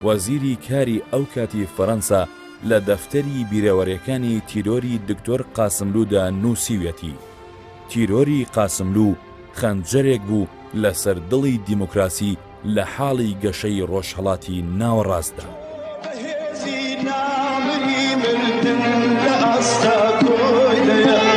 وەزیری کاری ئەو کاتی فەڕەنسا لە دەفتەری بیرەوەریەکانی تیرۆری دکتۆر قاسملوودا نووسیوێتی: تیرۆری قاسملوو خەنجەرێک بوو لەسەر دڵی دیموکراسی لە حاڵی گەشەی ڕۆژهەڵاتی ناوەڕاستدا. Yeah.